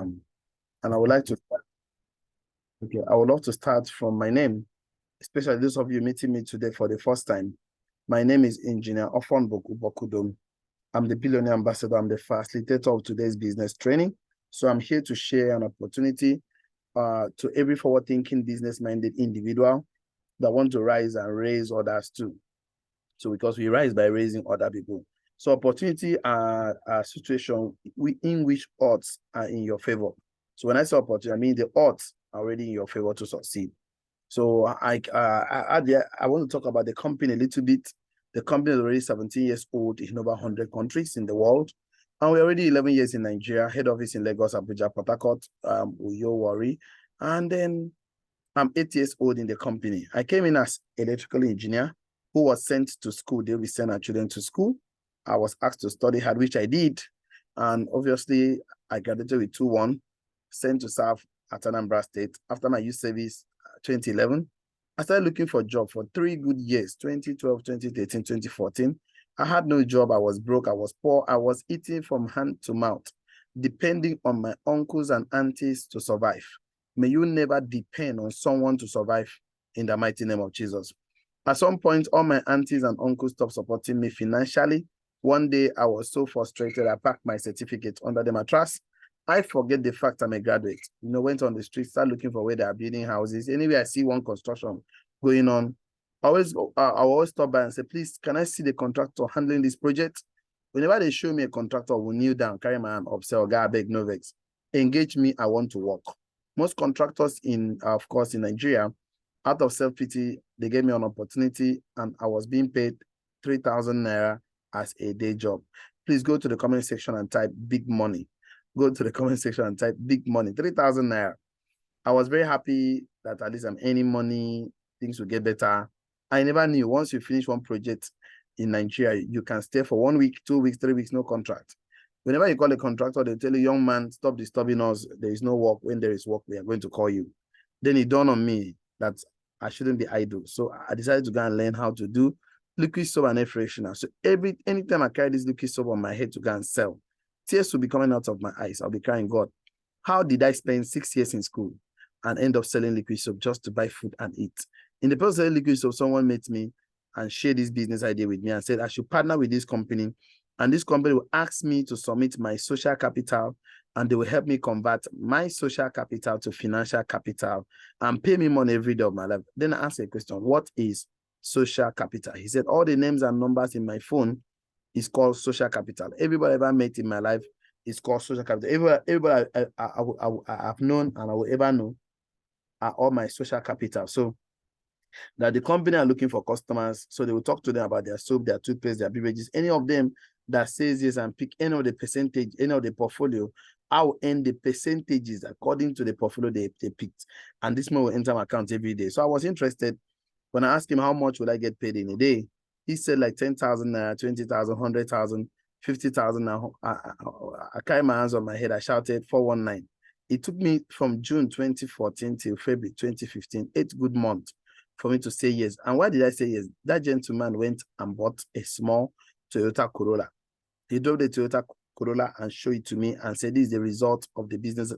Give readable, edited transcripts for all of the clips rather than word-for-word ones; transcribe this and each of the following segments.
And I would like to start. Okay, I would love to start from my name, especially those of you meeting me today for the first time. My name is Engineer Ofon Boku Bokudom. I'm the Billionaire Ambassador. I'm the facilitator of today's business training. So I'm here to share an opportunity to every forward-thinking, business-minded individual that want to rise and raise others too. So because we rise by raising other people. So opportunity are a situation in which odds are in your favor. So when I say opportunity, I mean the odds are already in your favor to succeed. So I want to talk about the company a little bit. The company is already 17 years old in over 100 countries in the world. And we're already 11 years in Nigeria, head office in Lagos, Abuja, Port Harcourt, Uyo, Warri. And then I'm 8 years old in the company. I came in as electrical engineer who was sent to school. They will send our children to school. I was asked to study hard, which I did. And obviously, I graduated with 2-1, sent to serve at Anambra State. After my youth service, 2011, I started looking for a job for 3 good years, 2012, 2013, 2014. I had no job. I was broke. I was poor. I was eating from hand to mouth, depending on my uncles and aunties to survive. May you never depend on someone to survive in the mighty name of Jesus. At some point, all my aunties and uncles stopped supporting me financially. One day, I was so frustrated, I packed my certificate under the mattress. I forget the fact I'm a graduate. Went on the street, started looking for where they are building houses. Anyway, I see one construction going on. I always stop by and say, please, can I see the contractor handling this project? Whenever they show me a contractor, will kneel down, carry my hand up, say, oh, God, beg, no vex. Engage me, I want to work. Most contractors of course, in Nigeria, out of self-pity, they gave me an opportunity and I was being paid 3,000 naira as a day job. Please go to the comment section and type big money. Go to the comment section and type big money, 3,000 naira. I was very happy that at least I'm earning money, things will get better. I never knew once you finish one project in Nigeria, you can stay for 1 week, 2 weeks, 3 weeks, no contract. Whenever you call a contractor, they tell you, young man, stop disturbing us. There is no work. When there is work, we are going to call you. Then it dawned on me that I shouldn't be idle. So I decided to go and learn how to do liquid soap and air freshener. So anytime I carry this liquid soap on my head to go and sell, tears will be coming out of my eyes. I'll be crying, God, how did I spend 6 years in school and end up selling liquid soap just to buy food and eat? In the process of selling liquid soap, someone met me and shared this business idea with me and said, I should partner with this company. And this company will ask me to submit my social capital and they will help me convert my social capital to financial capital and pay me money every day of my life. Then I asked a question, what is social capital? He said, all the names and numbers in my phone is called social capital. Everybody I ever met in my life is called social capital. Everybody I've known and I will ever know are all my social capital. So that the company are looking for customers, so they will talk to them about their soap, their toothpaste, their beverages, any of them that says yes and pick any of the percentage, any of the portfolio, I will earn the percentages according to the portfolio they picked. And this money will enter my account every day. So I was interested. When I asked him how much would I get paid in a day, he said like 10,000, 20,000, 100,000, 50,000. Now I carried my hands on my head. I shouted 419. It took me from June 2014 till February 2015, 8 good months for me to say yes. And why did I say yes? That gentleman went and bought a small Toyota Corolla. He drove the Toyota Corolla and showed it to me and said, this is the result of the business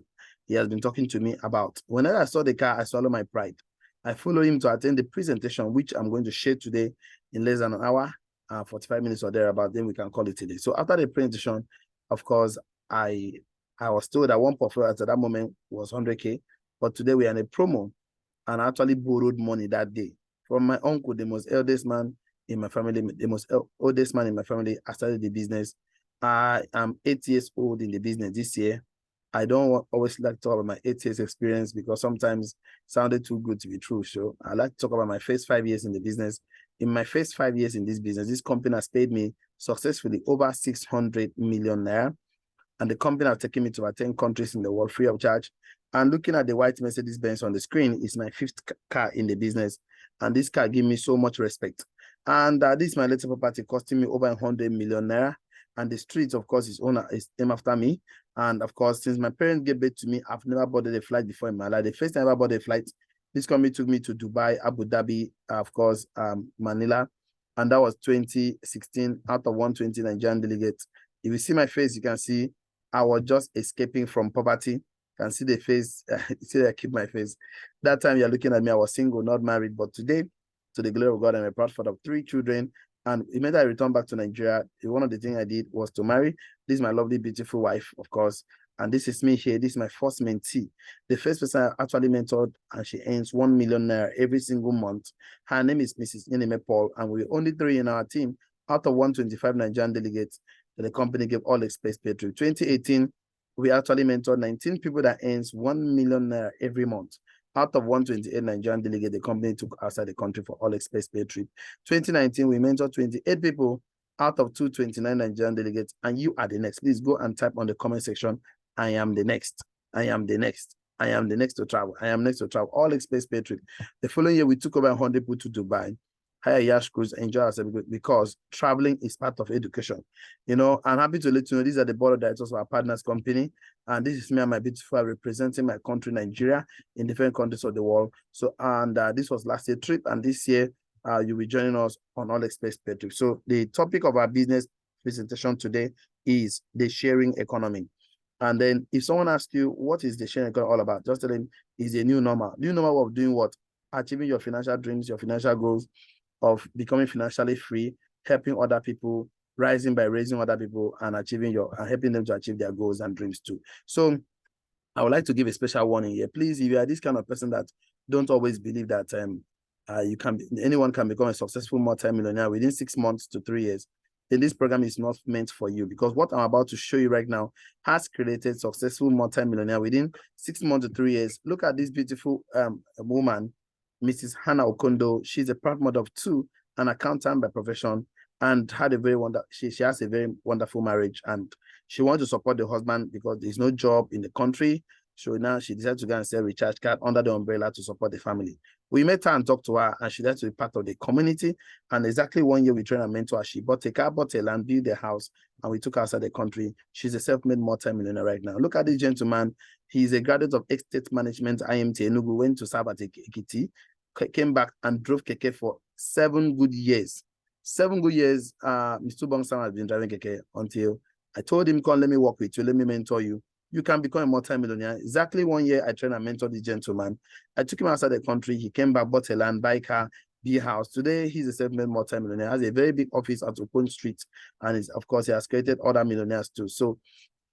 he has been talking to me about. Whenever I saw the car, I swallowed my pride. I followed him to attend the presentation, which I'm going to share today in less than an hour, 45 minutes or thereabout, then we can call it today. So after the presentation, of course, I was told that one portfolio at that moment was 100K, but today we are in a promo. And I actually borrowed money that day from my uncle, the most eldest man in my family, the most oldest man in my family. I started the business. I am 8 years old in the business this year. I don't always like to talk about my 8 years experience because sometimes it sounded too good to be true. So I like to talk about my first 5 years in the business. In my first 5 years in this business, this company has paid me successfully over 600 million naira. And the company has taken me to about 10 countries in the world free of charge. And looking at the white Mercedes-Benz on the screen is my 5th car in the business. And this car gives me so much respect. And this is my little property costing me over 100 million naira. And the street, of course, is named after me. And of course, since my parents gave birth to me, I've never boarded a flight before in my life. The first time I ever boarded a flight, this company took me to Dubai, Abu Dhabi, of course, Manila. And that was 2016 out of 120 Nigerian delegates. If you see my face, you can see I was just escaping from poverty. can see the face. See, I keep my face. That time you're looking at me, I was single, not married. But today, to the glory of God, I'm a proud father of 3 children. And immediately I returned back to Nigeria, one of the things I did was to marry. This is my lovely, beautiful wife, of course. And this is me here. This is my first mentee. The first person I actually mentored, and she earns 1 million naira every single month. Her name is Mrs. Ineme Paul, and we're only 3 in our team out of 125 Nigerian delegates that the company gave all expense paid trip. 2018, we actually mentored 19 people that earns 1 million naira every month. Out of 128 Nigerian delegates, the company took outside the country for all expense paid trip. 2019, we mentored 28 people out of 229 Nigerian delegates, and you are the next. Please go and type on the comment section, I am the next. I am the next. I am the next to travel. I am next to travel. All expense paid trip. The following year, we took over 100 people to Dubai. Hire Yash Cruise, enjoy ourselves because traveling is part of education. You know, I'm happy to let you know these are the board of directors of our partners company. And this is me and my beautiful wife representing my country, Nigeria, in different countries of the world. So, and this was last year trip. And this year, you'll be joining us on All Expense Paid Trip. So the topic of our business presentation today is the sharing economy. And then if someone asks you, what is the sharing economy all about? Just tell them it's a new normal. New normal of doing what? Achieving your financial dreams, your financial goals, of becoming financially free, helping other people, rising by raising other people, and achieving and helping them to achieve their goals and dreams too. So I would like to give a special warning here. Please, if you are this kind of person that don't always believe that anyone can become a successful multi-millionaire within 6 months to 3 years, then this program is not meant for you, because what I'm about to show you right now has created successful multi-millionaire within 6 months to 3 years. Look at this beautiful woman, Mrs. Hannah Okondo. She's a proud mother of 2, an accountant by profession, and had a very she has a very wonderful marriage, and she wants to support the husband because there's no job in the country. So now she decided to go and sell recharge card under the umbrella to support the family. We met her and talked to her, and she decided to be part of the community. And exactly 1 year we trained and mentor her. She bought a car, bought a land, built a house, and we took her outside the country. She's a self-made multi-millionaire right now. Look at this gentleman. He's a graduate of Estate Management, IMT Enugu, went to serve at Ekiti, came back and drove Keke for 7 good years. 7 good years, Mr. Bongsan has been driving Keke until I told him, come, let me work with you, let me mentor you. You can become a multi-millionaire. Exactly 1 year, I trained and mentored this gentleman. I took him outside the country. He came back, bought a land, buy a car, be a house. Today, he's a self-made multi-millionaire, has a very big office at Open Street. And of course, he has created other millionaires too. So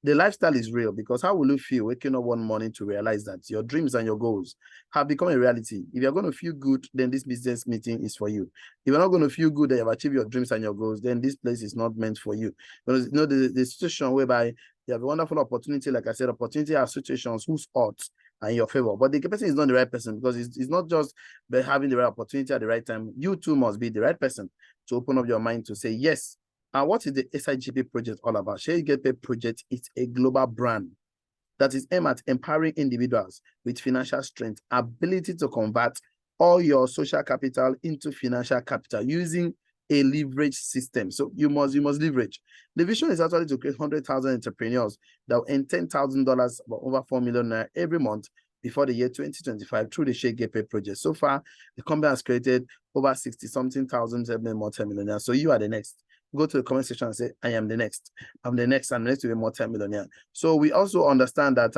the lifestyle is real, because how will you feel waking up one morning to realize that your dreams and your goals have become a reality? If you're going to feel good, then this business meeting is for you. If you're not going to feel good that you've achieved your dreams and your goals, then this place is not meant for you. Because you know, the situation whereby you have a wonderful opportunity, like I said, opportunity are situations whose odds are in your favor, but the person is not the right person, because it's not just by having the right opportunity at the right time. You too must be the right person to open up your mind to say yes. And what is the SIGP project all about? Share Get Paid project is a global brand that is aimed at empowering individuals with financial strength, ability to convert all your social capital into financial capital using a leverage system. So you must leverage. The vision is actually to create 100,000 entrepreneurs that will earn $10,000, about over 4 million every month before the year 2025 through the Share Get Paid project. So far, the company has created over 60-something thousand multi-millionaires. So you are the next. Go to the comment section and say, I am the next. I'm the next, and next to be a multi-millionaire. So we also understand that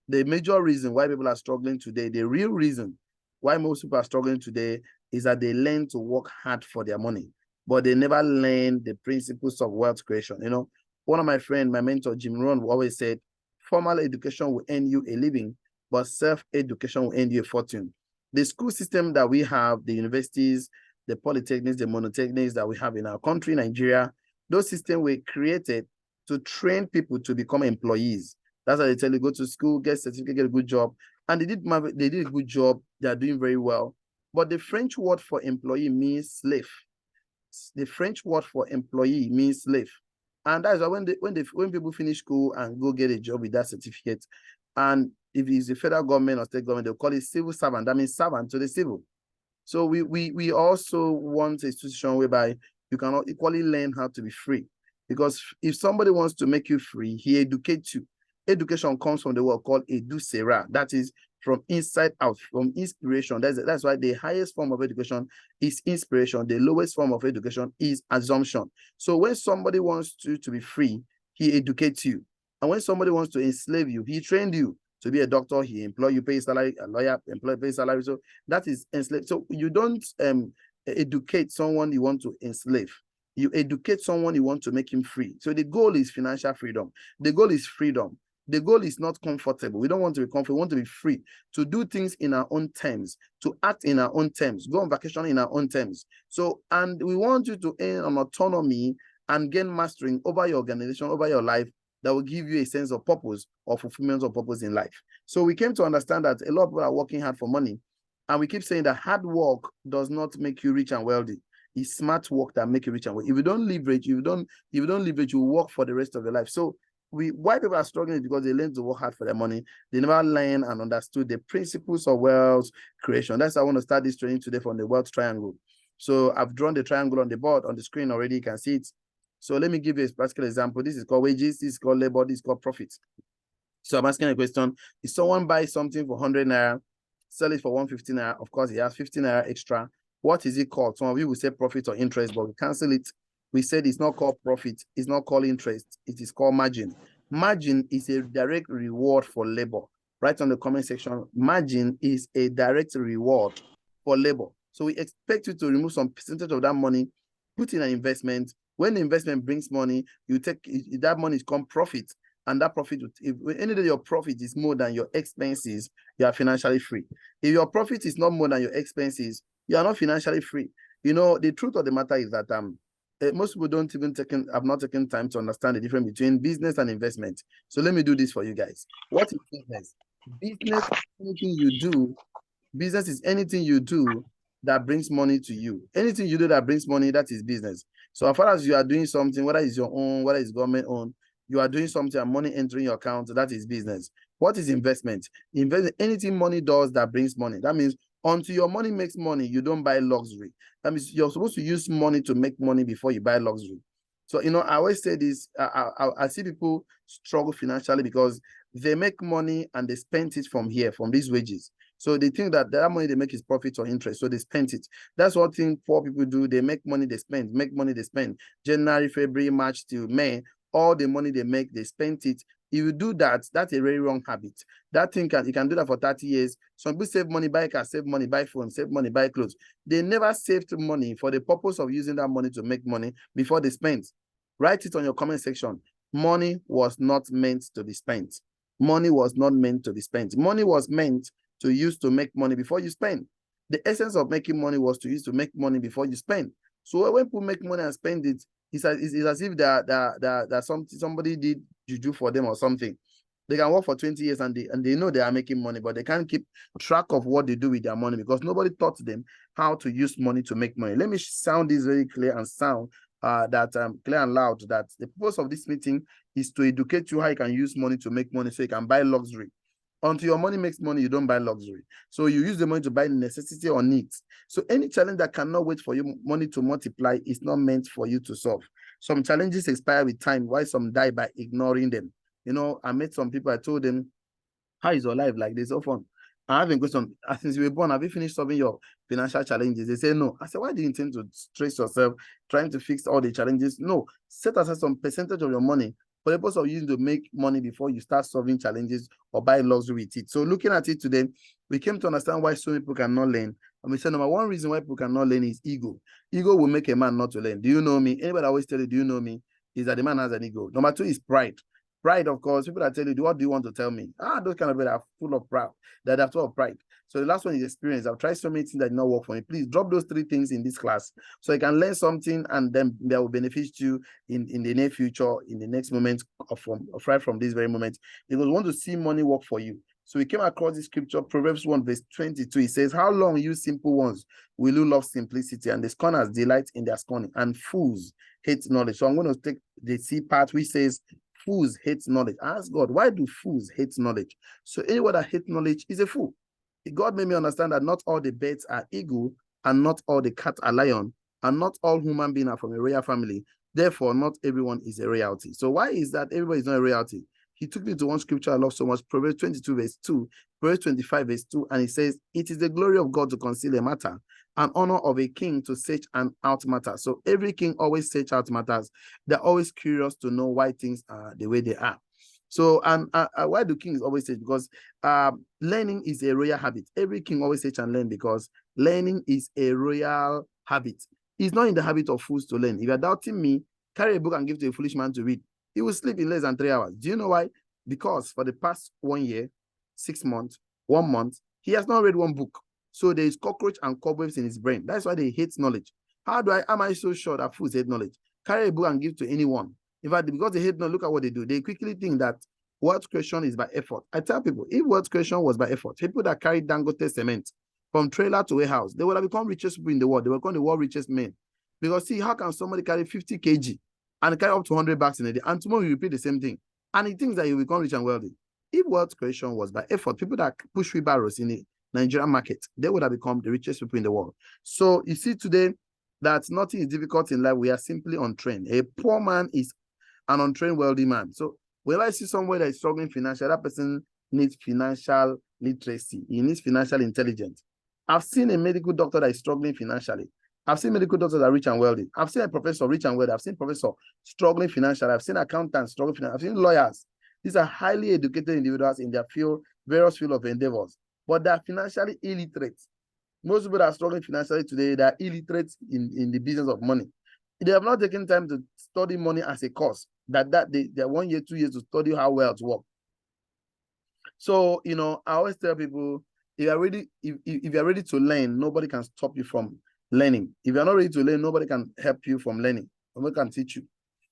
the major reason why people are struggling today, the real reason why most people are struggling today, is that they learn to work hard for their money, but they never learn the principles of wealth creation. You know, one of my friends, my mentor, Jim Rohn, always said, formal education will earn you a living, but self-education will earn you a fortune. The school system that we have, the universities, the polytechnics, the monotechnics that we have in our country, Nigeria, those systems were created to train people to become employees. That's why they tell you, go to school, get a certificate, get a good job. And they did a good job. They are doing very well. But the French word for employee means slave. The French word for employee means slave. And that's why when people finish school and go get a job with that certificate, and if it's the federal government or state government, they'll call it civil servant. That means servant to the civil. So we also want a institution whereby you can equally learn how to be free. Because if somebody wants to make you free, he educates you. Education comes from the word called edusera. That is from inside out, from inspiration. That's why the highest form of education is inspiration. The lowest form of education is assumption. So when somebody wants to be free, he educates you. And when somebody wants to enslave you, he trained you. To be a doctor, he employ you, pay salary, a lawyer, employ, pay salary. So that is enslaved. So you don't educate someone you want to enslave. You educate someone you want to make him free. So the goal is financial freedom. The goal is freedom. The goal is not comfortable. We don't want to be comfortable. We want to be free to do things in our own terms, to act in our own terms, go on vacation in our own terms. So, and we want you to earn an autonomy and gain mastering over your organization, over your life, that will give you a sense of purpose or fulfillment of purpose in life. So we came to understand that a lot of people are working hard for money. And we keep saying that hard work does not make you rich and wealthy. It's smart work that make you rich and wealthy. If you don't leverage, if you don't leverage, you work for the rest of your life. So why people are struggling is because they learn to work hard for their money. They never learn and understood the principles of wealth creation. That's why I want to start this training today from the wealth triangle. So I've drawn the triangle on the board, on the screen already. You can see it. So let me give you a practical example. This is called wages. This is called labor. This is called profits. So I'm asking a question. If someone buys something for 100 naira, sell it for 150 naira, of course, he has 50 naira extra. What is it called? Some of you will say profit or interest, but we cancel it. We said it's not called profit. It's not called interest. It is called margin. Margin is a direct reward for labor. Write on the comment section. Margin is a direct reward for labor. So we expect you to remove some percentage of that money, put in an investment. When the investment brings money, you take that money is called profit. And that profit, if any day your profit is more than your expenses, you are financially free. If your profit is not more than your expenses, you are not financially free. You know, the truth of the matter is that most people don't even have not taken time to understand the difference between business and investment. So let me do this for you guys. What is business? Business is anything you do. Business is anything you do that brings money to you. Anything you do that brings money, that is business. So as far as you are doing something, whether it's your own, whether it's government owned, you are doing something and money entering your account, that is business. What is investment? Anything money does that brings money. That means until your money makes money, you don't buy luxury. That means you're supposed to use money to make money before you buy luxury. So, you know, I always say this, I see people struggle financially because they make money and they spend it from here, from these wages. So they think that money they make is profit or interest, so they spend it. That's one thing poor people do. They make money, they spend, make money, they spend. January, February, March till May, all the money they make, they spend it. If you do that, that's a very wrong habit. That thing you can do that for 30 years. Some people save money, buy car, save money, buy phone, save money, buy clothes. They never saved money for the purpose of using that money to make money before they spend. Write it on your comment section. Money was not meant to be spent. Money was not meant to be spent. Money was meant to use to make money before you spend. The essence of making money was to use to make money before you spend. So when people make money and spend it, it's as if that somebody did juju for them or something. They can work for 20 years and they know they are making money, but they can't keep track of what they do with their money because nobody taught them how to use money to make money. Let me sound this very clear and clear and loud, that the purpose of this meeting is to educate you how you can use money to make money so you can buy luxury. Until your money makes money, you don't buy luxury. So you use the money to buy necessity or needs. So any challenge that cannot wait for your money to multiply is not meant for you to solve. Some challenges expire with time, while some die by ignoring them. You know, I met some people, I told them, how is your life like this? So fun. I have a question. Since you were born, have you finished solving your financial challenges? They say no. I said, why do you intend to stress yourself trying to fix all the challenges? No, set aside some percentage of your money for the purpose of using to make money before you start solving challenges or buy luxury with it. So looking at it today, we came to understand why so many people cannot learn. And we said, number one reason why people cannot learn is ego. Ego will make a man not to learn. Do you know me? Anybody always tell you, do you know me? Is that the man has an ego. Number two is pride. Pride, of course, people that tell you, what do you want to tell me? Those kind of people are full of pride, that are full of pride. So the last one is experience. I've tried so many things that did not work for me. Please drop those three things in this class so you can learn something and then that will benefit you in the near future, in the next moment, right from this very moment. Because we want to see money work for you. So we came across this scripture, Proverbs 1 verse 22. It says, how long you simple ones will you love simplicity, and the scorners delight in their scorning, and fools hate knowledge. So I'm going to take the C part which says, fools hate knowledge. Ask God, why do fools hate knowledge? So anyone that hates knowledge is a fool. God made me understand that not all the birds are eagle, and not all the cats are lion, and not all human beings are from a royal family. Therefore, not everyone is a royalty. So why is that everybody is not a royalty? He took me to one scripture I love so much, Proverbs 22 verse 2, Proverbs 25 verse 2, and he says, it is the glory of God to conceal a matter, and honor of a king to search out matters. So every king always search out matters. They're always curious to know why things are the way they are. So, and why do kings always say? Because learning is a royal habit. Every king always teach and learn because learning is a royal habit. It's not in the habit of fools to learn. If you're doubting me, carry a book and give to a foolish man to read. He will sleep in less than 3 hours. Do you know why? Because for the past 1 year, 6 months, 1 month, he has not read one book. So there is cockroach and cobwebs in his brain. That's why they hate knowledge. Am I so sure that fools hate knowledge? Carry a book and give to anyone. In fact, because they hate knowledge, look at what they do. They quickly think that wealth creation is by effort. I tell people, if wealth creation was by effort, people that carry Dangote cement from trailer to warehouse, they would have become richest people in the world. They would become the world richest men. Because see, how can somebody carry 50 kg and carry up to 100 bags in a day, and tomorrow you repeat the same thing, and he thinks that you become rich and wealthy? If wealth creation was by effort, people that push wheelbarrows in the Nigerian market, they would have become the richest people in the world. So you see today that nothing is difficult in life. We are simply untrained. A poor man is an untrained wealthy man. So whenever I see somewhere that is struggling financially, that person needs financial literacy. He needs financial intelligence. I've seen a medical doctor that is struggling financially. I've seen medical doctors that are rich and wealthy. I've seen a professor rich and wealthy. I've seen professor struggling financially. I've seen accountants struggling financially. I've seen lawyers. These are highly educated individuals in their field, various field of endeavors, but they're financially illiterate. Most people that are struggling financially today, they are illiterate in the business of money. They have not taken time to study money as a course. They 1 year, 2 years to study how wealth works. So, you know, I always tell people, if you're ready to learn, nobody can stop you from learning. If you're not ready to learn, nobody can help you from learning. Nobody can teach you.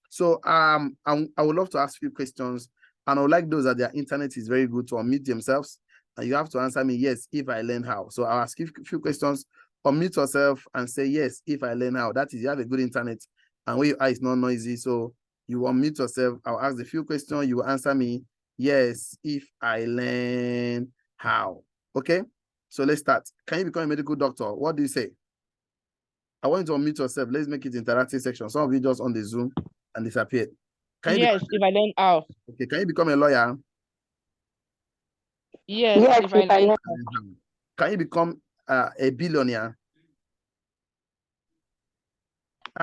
So I would love to ask you questions, and I would like those that their internet is very good to unmute themselves. And you have to answer me, yes, if I learn how. So I'll ask you a few questions, unmute yourself and say, yes, if I learn how. That is, you have a good internet and where your eye is not noisy. So you unmute yourself. I'll ask a few questions. You will answer me, yes, if I learn how. Okay? So let's start. Can you become a medical doctor? What do you say? I want you to unmute yourself. Let's make it interactive section. Some of you just on the Zoom and disappeared. Yes, if I learn how. Okay, can you become a lawyer? Yes, if I learn how. Can you become a billionaire?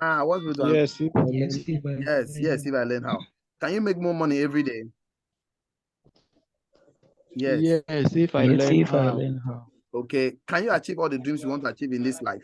What's good one? Yes, if I learn. Yes, if I learn how. Can you make more money every day? Yes. Yes, if I learn how. Okay. Can you achieve all the dreams you want to achieve in this life?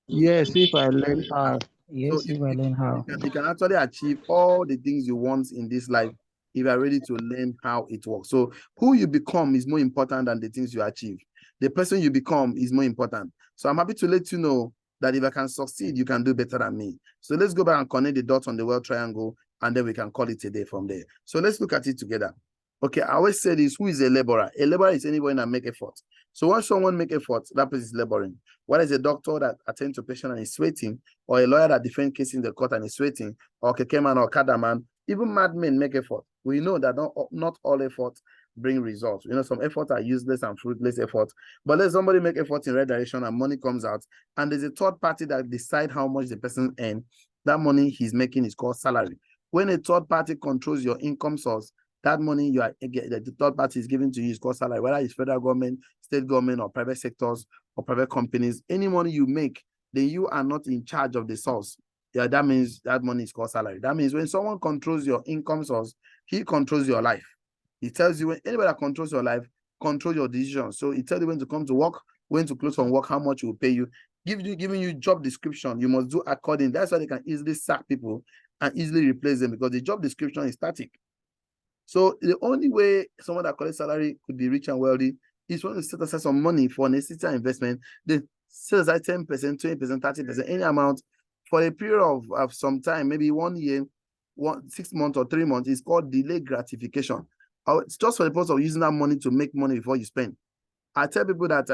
Yes, if I learn how. So you can actually achieve all the things you want in this life if you are ready to learn how it works. So who you become is more important than the things you achieve. The person you become is more important. So I'm happy to let you know that if I can succeed, you can do better than me. So let's go back and connect the dots on the wealth triangle, and then we can call it a day from there. So let's look at it together. Okay, I always say this, who is a laborer? A laborer is anybody that make effort. So when someone make effort, that person is laboring. What is a doctor that attends to patient and is sweating, or a lawyer that defends cases in the court and is sweating, or keke man or kada man, even madmen make effort. We know that not all efforts bring results. You know, some efforts are useless and fruitless efforts. But let somebody make effort in right direction and money comes out, and there's a third party that decide how much the person earns. That money he's making is called salary. When a third party controls your income source, that money the third party is giving to you is called salary, whether it's federal government, state government, or private sectors, or private companies. Any money you make, then you are not in charge of the source. Yeah, that means that money is called salary. That means when someone controls your income source, he controls your life. He tells you, when anybody that controls your life, control your decisions. So he tells you when to come to work, when to close from work, how much he will pay you, giving you job description. You must do according. That's why they can easily sack people and easily replace them, because the job description is static. So the only way someone that collects salary could be rich and wealthy is when you set aside some money for necessity and investment. They set aside 10%, 20%, 30%, any amount for a period of some time, maybe 1 year, 6 months or 3 months. It's called delayed gratification. It's just for the purpose of using that money to make money before you spend. I tell people that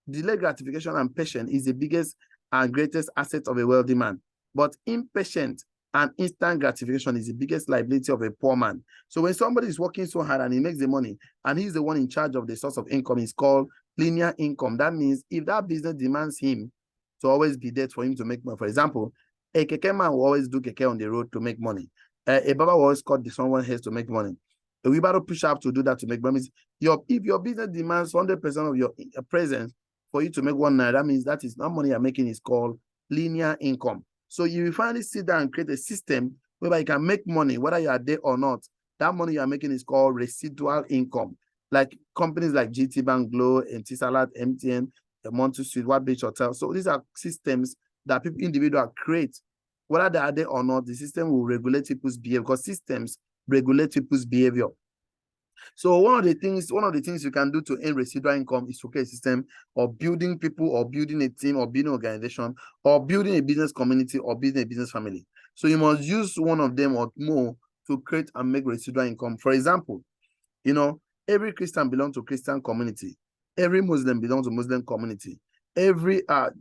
delayed gratification and patience is the biggest and greatest asset of a wealthy man. But impatient and instant gratification is the biggest liability of a poor man. So when somebody is working so hard and he makes the money and he's the one in charge of the source of income, it's called linear income. That means if that business demands him to always be there for him to make money. For example, a keke man will always do keke on the road to make money. A baba will always cut someone's hair to make money. A wheelbarrow push up to do that to make money. If your business demands 100% of your presence for you to make 1 naira, that means that is not money you're making, is called linear income. So you will finally sit down and create a system whereby you can make money, whether you are there or not. that money you are making is called residual income. Like companies like GT Bank, Glo, Etisalat, MTN, Montu Suite, What Beach Hotel. So these are systems that people individual create. Whether they are there or not, the system will regulate people's behavior, because systems regulate people's behavior. So one of the things you can do to earn residual income is to create a system of building people, or building a team, or building an organization, or building a business community, or building a business family. So you must use one of them or more to create and make residual income. For example, you know, every Christian belongs to Christian community. Every Muslim belongs to Muslim community. Every any of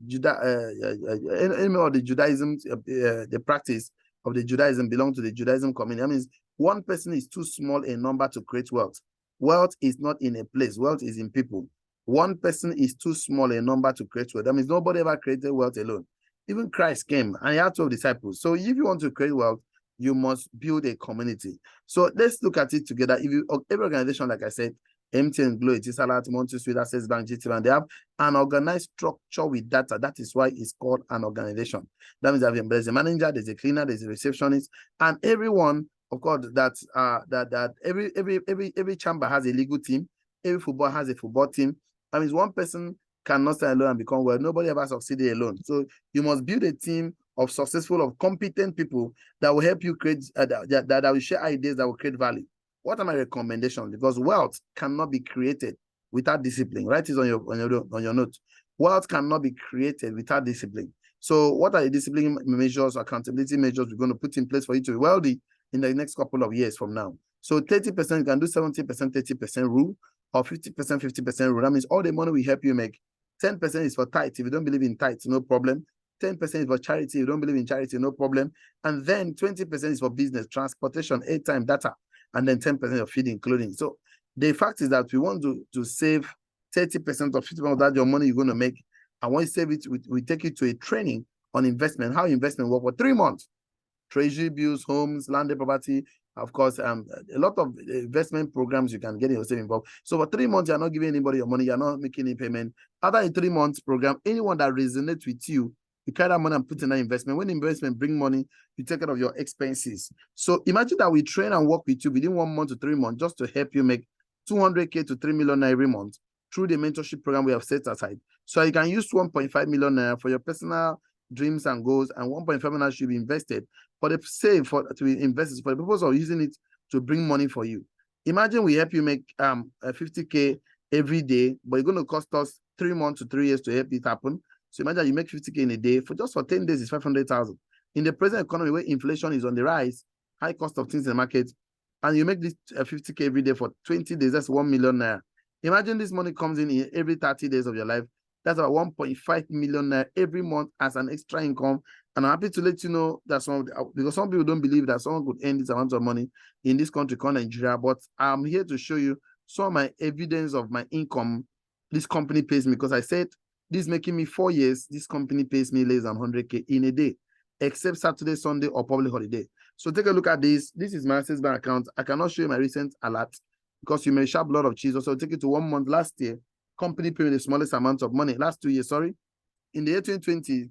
the Judaism, the practice of the Judaism belongs to the Judaism community. That means one person is too small a number to create wealth. Wealth is not in a place. Wealth is in people. One person is too small a number to create wealth. That means nobody ever created wealth alone. Even Christ came and he had 12 disciples. So if you want to create wealth, you must build a community. So let's look at it together. If you, every organization, like I said, MTN, Glo, Etisalat, Montu Suite, Access Bank, GT Bank, they have an organized structure with data. That is why it's called an organization. That means there's a manager, there's a cleaner, there's a receptionist, and everyone, of course, every chamber has a legal team. Every football has a football team. That means one person cannot stand alone and become well. Nobody ever succeeded alone. So you must build a team of successful, of competent people that will help you create, that will share ideas that will create value. What are my recommendations? Because wealth cannot be created without discipline. Write this on your note. Wealth cannot be created without discipline. So what are the discipline measures, accountability measures we're going to put in place for you to be wealthy in the next couple of years from now? So 30%, you can do 70%, 30% rule, or 50%, 50% rule. That means all the money we help you make, 10% is for tithe. If you don't believe in tithe, no problem. 10% is for charity. If you don't believe in charity, no problem. And then 20% is for business, transportation, airtime, data, and then 10% of feeding, clothing. So the fact is that we want to save 30% or 50% of that your money you're going to make. And once you save it, we take you to a training on investment, how investment work for 3 months. Treasury bills, homes, landed property, of course, a lot of investment programs you can get yourself involved. So for 3 months, you're not giving anybody your money, you're not making any payment. After a 3 months program, anyone that resonates with you, you carry that money and put in that investment. When investment bring money, you take care of your expenses. So imagine that we train and work with you within 1 month to 3 months just to help you make 200K to 3 million every month through the mentorship program we have set aside. So you can use 1.5 million for your personal dreams and goals, and 1.5 million should be invested for the save to be invested for the purpose of using it to bring money for you. Imagine we help you make 50K every day, but it's going to cost us 3 months to 3 years to help it happen. So imagine you make 50K in a day for 10 days is 500,000. In the present economy where inflation is on the rise, high cost of things in the market, and you make this 50K every day for 20 days, that's 1 million naira. Imagine this money comes in every 30 days of your life. That's about 1.5 million naira every month as an extra income. And I'm happy to let you know that because some people don't believe that someone could earn this amount of money in this country called Nigeria, but I'm here to show you some of my evidence of my income. This company pays me, because I said this is making me 4 years. This company pays me less than 100K in a day, except Saturday, Sunday, or public holiday. So take a look at this. This is my Access Bank account. I cannot show you my recent alert because you may sharp blood of cheese. So take it to 1 month last year. Company paid me the smallest amount of money. Last 2 years, sorry. In the year 2020,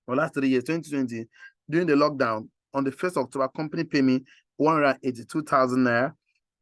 or last 3 years, 2020, during the lockdown, on the 1st October, company paid me 182,000 naira.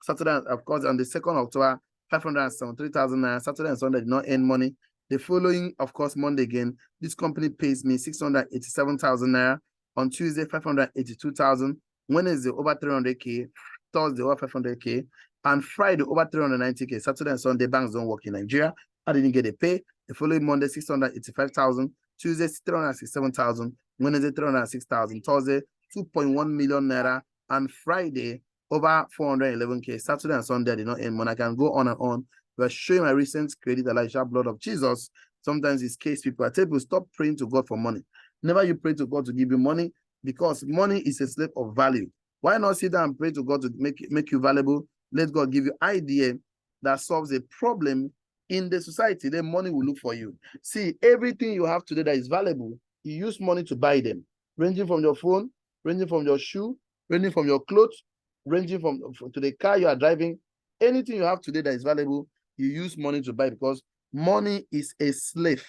Saturday, of course, on the 2nd October, 573,000 naira. Saturday and Sunday did not earn money. The following, of course, Monday again, this company pays me 687,000 naira. On Tuesday, 582,000. Wednesday, over 300K. Thursday, over 500K. And Friday, over 390K. Saturday and Sunday, banks don't work in Nigeria. I didn't get a pay. The following Monday, 685,000. Tuesday, 367,000. Wednesday, 306,000. Thursday, 2.1 million naira. And Friday, over 411K. Saturday and Sunday, I did not earn money. I can go on and on. We're showing my recent credit, Elijah, blood of Jesus. Sometimes it's case people. I tell people, stop praying to God for money. Never you pray to God to give you money, because money is a slave of value. Why not sit down and pray to God to make you valuable? Let God give you idea that solves a problem in the society. Then money will look for you. See, everything you have today that is valuable, you use money to buy them. Ranging from your phone, ranging from your shoe, ranging from your clothes, ranging from to the car you are driving. Anything you have today that is valuable, you use money to buy, because money is a slave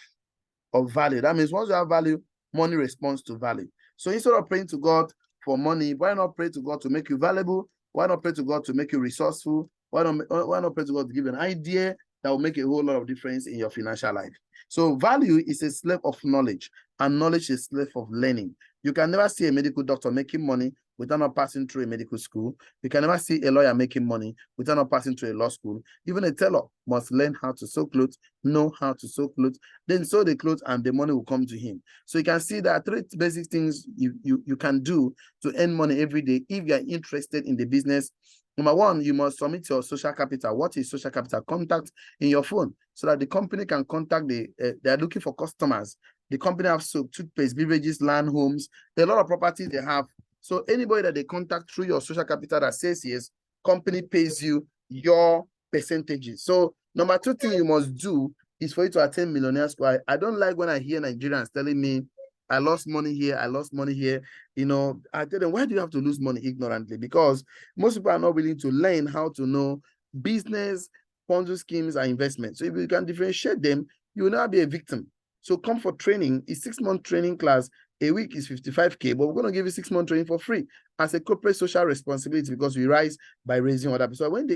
of value. That means once you have value, money responds to value. So instead of praying to God for money, why not pray to God to make you valuable Why not pray to God to make you resourceful? Why not pray to God to give you an idea that will make a whole lot of difference in your financial life? So value is a slave of knowledge, and knowledge is a slave of learning. You can never see a medical doctor making money without not passing through a medical school. You can never see a lawyer making money without not passing through a law school. Even a tailor must learn how to sew clothes, know how to sew clothes, then sew the clothes, and the money will come to him. So you can see there are three basic things you can do to earn money every day if you are interested in the business. Number one, you must submit your social capital. What is social capital? Contact in your phone so that the company can contact they are looking for customers. The company have soap, toothpaste, beverages, land, homes, a lot of properties they have. So anybody that they contact through your social capital that says yes, company pays you your percentages. So number two thing you must do is for you to attend Millionaire School. I don't like when I hear Nigerians telling me, I lost money here, I lost money here. You know, I tell them, why do you have to lose money ignorantly? Because most people are not willing to learn how to know business, Ponzi schemes, and investments. So if you can differentiate them, you will not be a victim. So come for training. It's 6-month training class. A week is 55K, but we're going to give you 6-month training for free as a corporate social responsibility, because we rise by raising other people. So when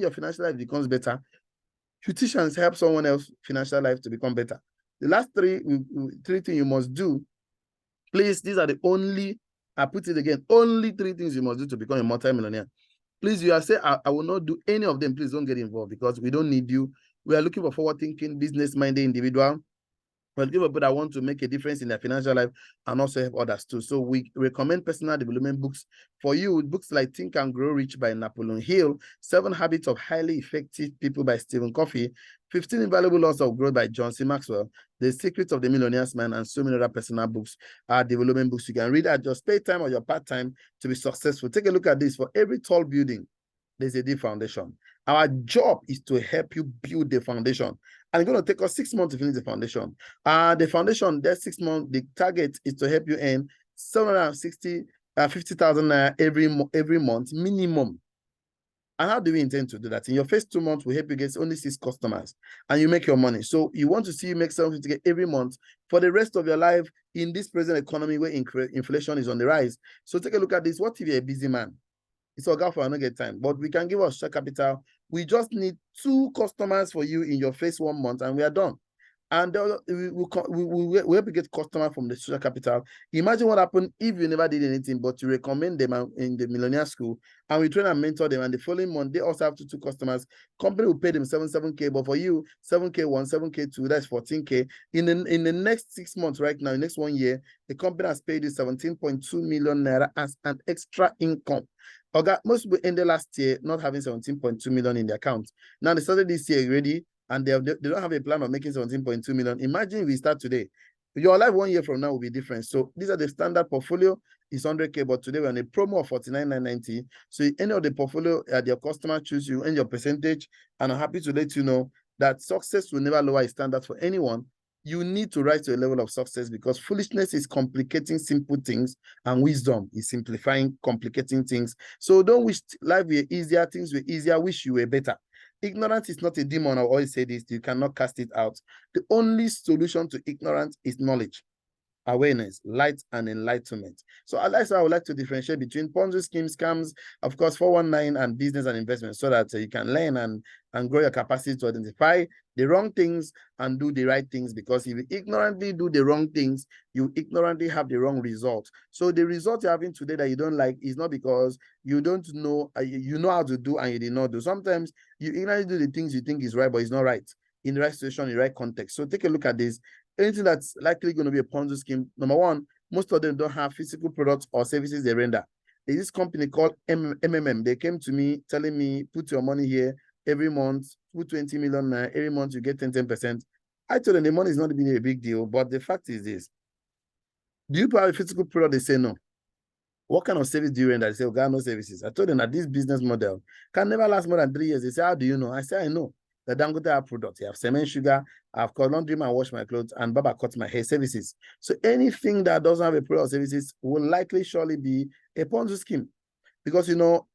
your financial life becomes better, you teach and help someone else financial life to become better. The last three things you must do, please, these are the only, I put it again, only 3 things you must do to become a multi-millionaire. Please, you are saying, I will not do any of them. Please don't get involved, because we don't need you. We are looking for forward-thinking, business-minded individual. We're looking for people that want to make a difference in their financial life and also help others too. So we recommend personal development books for you. Books like Think and Grow Rich by Napoleon Hill, 7 Habits of Highly Effective People by Stephen Covey, 15 Invaluable Laws of Growth by John C. Maxwell, The Secret of the Millionaire's Mind, and so many other personal books are development books you can read at your spare time or your part-time to be successful. Take a look at this. For every tall building, there's a deep foundation. Our job is to help you build the foundation. And it's going to take us 6 months to finish the foundation. The foundation, that 6 months, the target is to help you earn 50,000 naira every month minimum. And how do we intend to do that? In your first 2 months, we help you get only 6 customers and you make your money. So you want to see you make 750K every month for the rest of your life in this present economy where inflation is on the rise. So take a look at this. What if you're a busy man? It's all for I don't get time, but we can give us share capital. We just need 2 customers for you in your first 1 month, and we are done. And we help you get customer from the social capital. Imagine what happened if you never did anything, but you recommend them in the Millionaire School, and we train and mentor them, and the following month they also have 2 customers. Company will pay them 7K, but for you 7K1, 7K2, that's 14K. In the next 6 months, right now, in the next 1 year, the company has paid you 17.2 million naira as an extra income. Most people ended last year not having 17.2 million in their account. Now they started this year already, and they don't have a plan of making 17.2 million. Imagine we start today. Your life 1 year from now will be different. So these are the standard portfolio. It's 100K, but today we're on a promo of 49,990. So any of the portfolio your customer choose you and your percentage, and I'm happy to let you know that success will never lower a standard for anyone. You need to rise to a level of success, because foolishness is complicating simple things, and wisdom is simplifying complicating things. So don't wish life were easier, things were easier, wish you were better. Ignorance is not a demon. I always say this, you cannot cast it out. The only solution to ignorance is knowledge, awareness, light, and enlightenment. So that's why I would like to differentiate between Ponzi schemes, scams, of course, 419, and business and investment, so that you can learn and grow your capacity to identify the wrong things and do the right things. Because if you ignorantly do the wrong things, you ignorantly have the wrong result. So the result you're having today that you don't like is not because you don't know, you know how to do and you did not do. Sometimes you ignorantly do the things you think is right, but it's not right in the right situation, in the right context. So take a look at this. Anything that's likely going to be a Ponzi scheme, number one, most of them don't have physical products or services they render. There's this company called MMM. They came to me telling me, put your money here every month, put 20 million every month, you get 10%. I told them the money is not being a big deal, but the fact is this. Do you have a physical product? They say no. What kind of service do you render? They say, oh, God, no services. I told them that this business model can never last more than 3 years. They say, how do you know? I say, I know. The Dangote have products. You have cement, sugar, I've called laundry man, wash my clothes, and Baba cut my hair services. So anything that doesn't have a product or services will likely surely be a Ponzi scheme. Because, you know,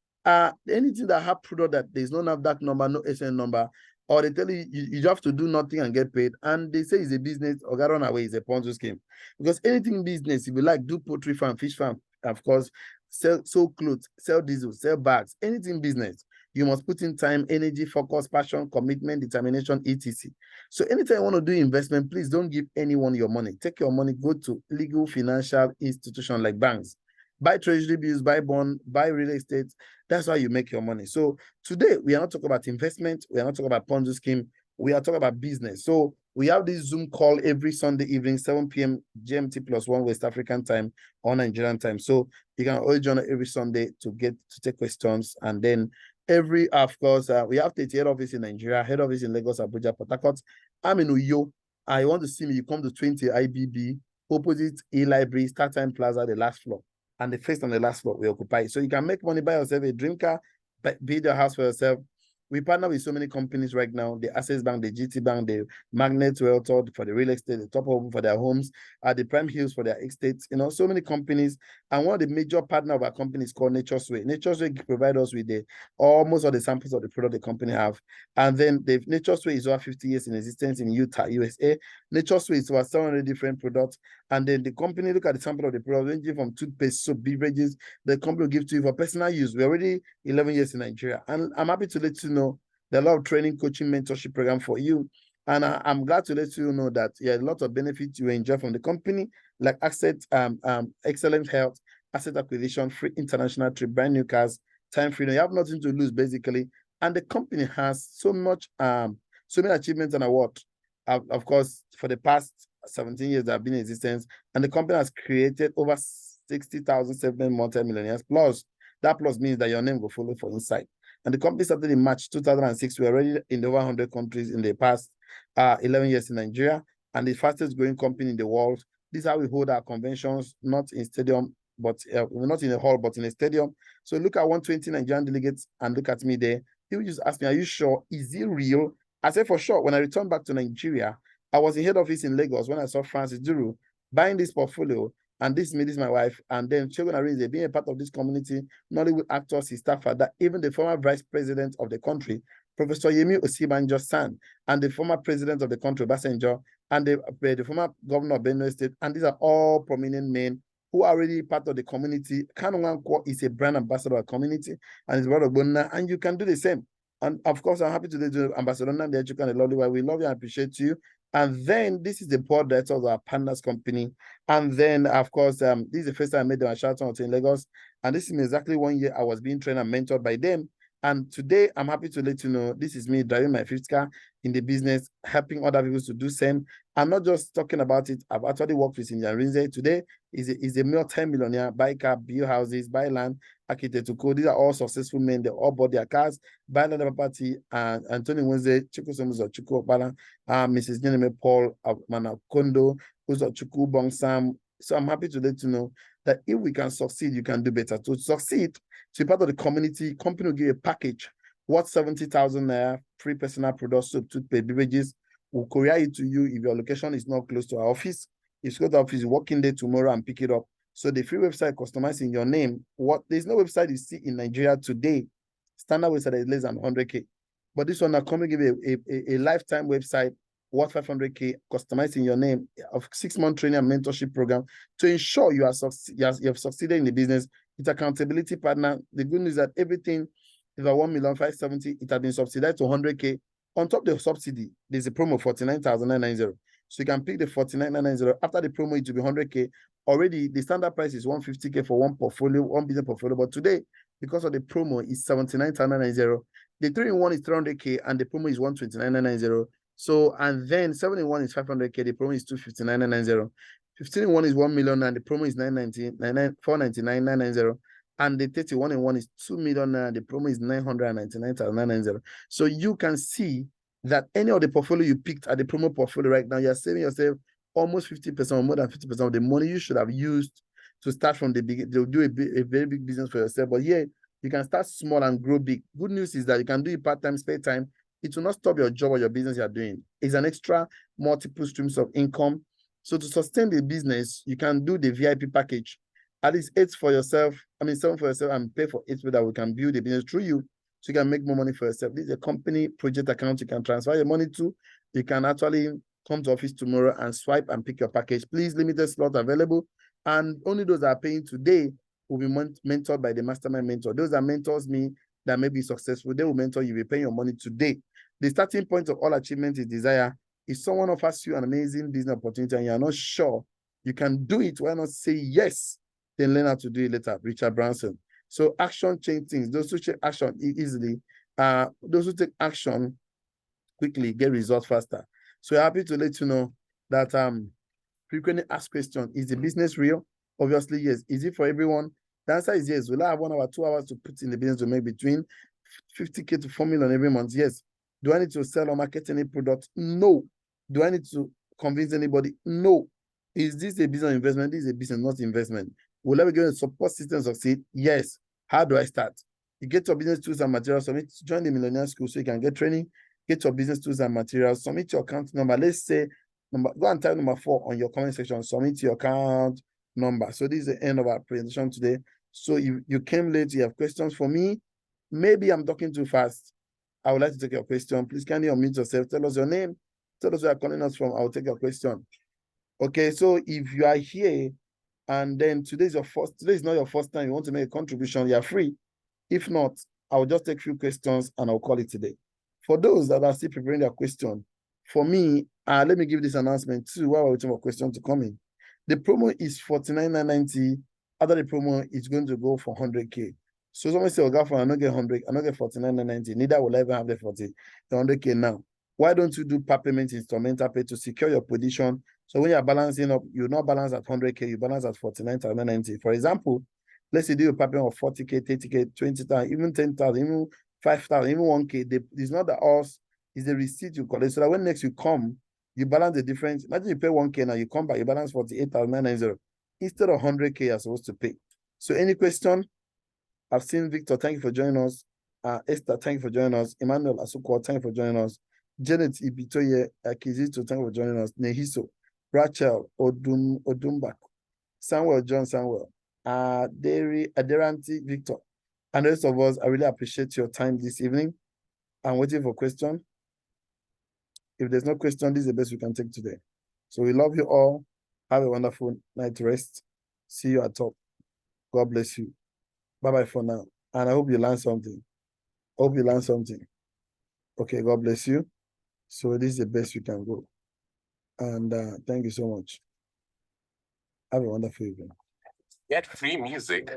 anything that have product that there's no NAFDAC number, no SN number, or they tell you, you have to do nothing and get paid, and they say it's a business, or get run away, it's a Ponzi scheme. Because anything business, if you like, do poultry farm, fish farm, of course, sew clothes, sell diesel, sell bags, anything business. You must put in time, energy, focus, passion, commitment, determination, etc. So anytime you want to do investment, please don't give anyone your money. Take your money, go to legal financial institution like banks. Buy treasury bills, buy bond, buy real estate. That's how you make your money. So today, we are not talking about investment. We are not talking about Ponzi scheme. We are talking about business. So we have this Zoom call every Sunday evening, 7 p.m. GMT +1 West African time or Nigerian time. So you can always join every Sunday to take questions. And then of course, we have 38 office in Nigeria, head office in Lagos, Abuja, Port Harcourt. I'm in Uyo. I want to see me. You come to 20 IBB, opposite E-Library, StarTime Plaza, the last floor. And the first and the last floor we occupy. So you can make money by yourself, a dream car, build your house for yourself. We partner with so many companies right now, the Access Bank, the GT Bank, the Magnet Realtor for the real estate, the Top Home for their homes, the Prime Hills for their estates, so many companies. And one of the major partner of our company is called Nature's Way. Nature's Way provide us with almost all the samples of the product the company have. And then the Nature's Way is over 50 years in existence in Utah, USA. Nature's Way is over 700 different products. And then the company, look at the sample of the product, ranging from toothpaste, soap, beverages, the company will give to you for personal use. We're already 11 years in Nigeria. And I'm happy to let you know there are a lot of training, coaching, mentorship program for you. And I'm glad to let you know that a lot of benefits you enjoy from the company, like excellent health, asset acquisition, free international trip, brand new cars, time freedom. You have nothing to lose, basically. And the company has so many achievements and awards. Of course, for the past 17 years that have been in existence, and the company has created over 60,000 multi-millionaires. Plus, that plus means that your name will follow for insight. And the company started in March 2006. We're already in over 100 countries in the past 11 years in Nigeria, and the fastest growing company in the world. This is how we hold our conventions, not in stadium, but not in a hall, but in a stadium. So look at 120 Nigerian delegates and look at me there. He would just ask me, are you sure? Is it real? I said, for sure. When I returned back to Nigeria, I was in head office in Lagos when I saw Francis Duru buying this portfolio. And this is my wife. And then Shegun Arinze being a part of this community, Nollywood actors, his staff, that even the former vice president of the country, Professor Yemi Osibanjo's son, and the former president of the country, Basenjo, and the former governor of Benue State. And these are all prominent men who are already part of the community. Kanungankwo is a brand ambassador of the community, and his brother Bonna, and you can do the same. And of course, I'm happy to do Ambassador Nandi Echuka and the lovely wife. We love you and appreciate you. And then this is the board director of our partners company. And then, of course, this is the first time I met them at Sheraton Hotel in Lagos. And this is exactly 1 year I was being trained and mentored by them. And today, I'm happy to let you know, this is me driving my fifth car in the business, helping other people to do same. I'm not just talking about it. I've actually worked with Indian Rinze. Today is a multi-millionaire, buy car, build houses, buy land, architect to code. These are all successful men. They all bought their cars, buy another property, and Anthony Wednesday, Chico Somuzo, Chico Bala, Mrs. Nyeneme Paul, Manakondo, Uzo Chuku Bong Sam. So I'm happy to let you know that if we can succeed, you can do better. To succeed, to be part of the community, company will give you a package worth 70,000 naira, free personal products, soap, toothpaste, beverages. We'll courier it to you if your location is not close to our office. If you go to the office, you walk in there tomorrow and pick it up. So the free website customizing your name. There's no website you see in Nigeria today. Standard website is less than 100K. But this one now come and give you a lifetime website worth 500K, customizing your name, of 6-month training and mentorship program to ensure you have succeeded in the business with accountability partner. The good news is that everything is at 1,570,000. It has been subsidized to 100K. On top of the subsidy, there's a promo 49,990. So you can pick the 49,990. After the promo, it will be 100K. Already, the standard price is 150K for one portfolio, one business portfolio. But today, because of the promo, is 79,990. The 3-in-1 is 300K, and the promo is 129,990. So, and then 7-in-1 is 500K, the promo is 259,990. 15-in-1 is 1 million, and the promo is 499,990. And the 31-in-1 is 2 million, and the promo is 999,990. So you can see that any of the portfolio you picked at the promo portfolio right now, you're saving yourself almost 50% or more than 50% of the money you should have used to start from the beginning. They'll do a very big business for yourself. But yeah, you can start small and grow big. Good news is that you can do it part-time, spare time. It will not stop your job or your business you're doing. It's an extra multiple streams of income. So to sustain the business, you can do the VIP package. At least 7 for yourself, and pay for 8 so that we can build the business through you so you can make more money for yourself. This is a company project account you can transfer your money to. You can actually come to office tomorrow and swipe and pick your package. Please, limited slot available. And only those that are paying today will be mentored by the Mastermind Mentor. Those that mentors me that may be successful, they will mentor you. Will pay your money today. The starting point of all achievement is desire. If someone offers you an amazing business opportunity and you are not sure you can do it, why not say yes? Then learn how to do it later. Richard Branson. So action change things. Those who take action easily, those who take action quickly get results faster. So happy to let you know that frequently asked question: is the business real? Obviously, yes. Is it for everyone? The answer is yes. Will I have 1 hour, 2 hours to put in the business to make between 50K to 4 million every month? Yes. Do I need to sell or market any product? No. Do I need to convince anybody? No. Is this a business investment? This is a business, not investment. Will I be given a support system to succeed? Yes. How do I start? You get your business tools and materials, submit, join the Millionaire School so you can get training, get your business tools and materials, submit your account number. Let's say, go and type number 4 on your comment section, submit your account number. So this is the end of our presentation today. So you came late, you have questions for me. Maybe I'm talking too fast. I would like to take your question. Please kindly unmute yourself. Tell us your name. Tell us where you're calling us from. I will take your question. Okay, so if you are here and then today is not your first time, you want to make a contribution, you are free. If not, I will just take a few questions and I'll call it today. For those that are still preparing their question, for me, let me give this announcement too while we're waiting for question to come in. The promo is 49,990. After the promo, it's going to go for 100K. So someone say, "Oh, I don't get 100, I don't get 49,990. Neither will I ever have the 100K now." Why don't you do per payment instrumental pay to secure your position? So when you're balancing up, you not balance at 100K, you balance at 49,990. For example, let's say you do a per payment of 40K, 30K, 20,000, even 10,000, even 5,000, even 1K. It's not the us, it's the receipt you collect. So that when next you come, you balance the difference. Imagine you pay 1K now, you come back, you balance 48,990 instead of 100K you're supposed to pay. So any question? I've seen Victor, thank you for joining us. Esther, thank you for joining us. Emmanuel Asuko, thank you for joining us. Janet Ibitoye Akizito, thank you for joining us. Nehiso, Rachel Odumbak, Samuel John Samuel, Aderanti Victor, and the rest of us. I really appreciate your time this evening. I'm waiting for question. If there's no question, this is the best we can take today. So we love you all. Have a wonderful night rest. See you at top. God bless you. Bye-bye for now. And I hope you learned something. Hope you learned something. Okay, God bless you. So this is the best we can go. And thank you so much. Have a wonderful evening. Get free music.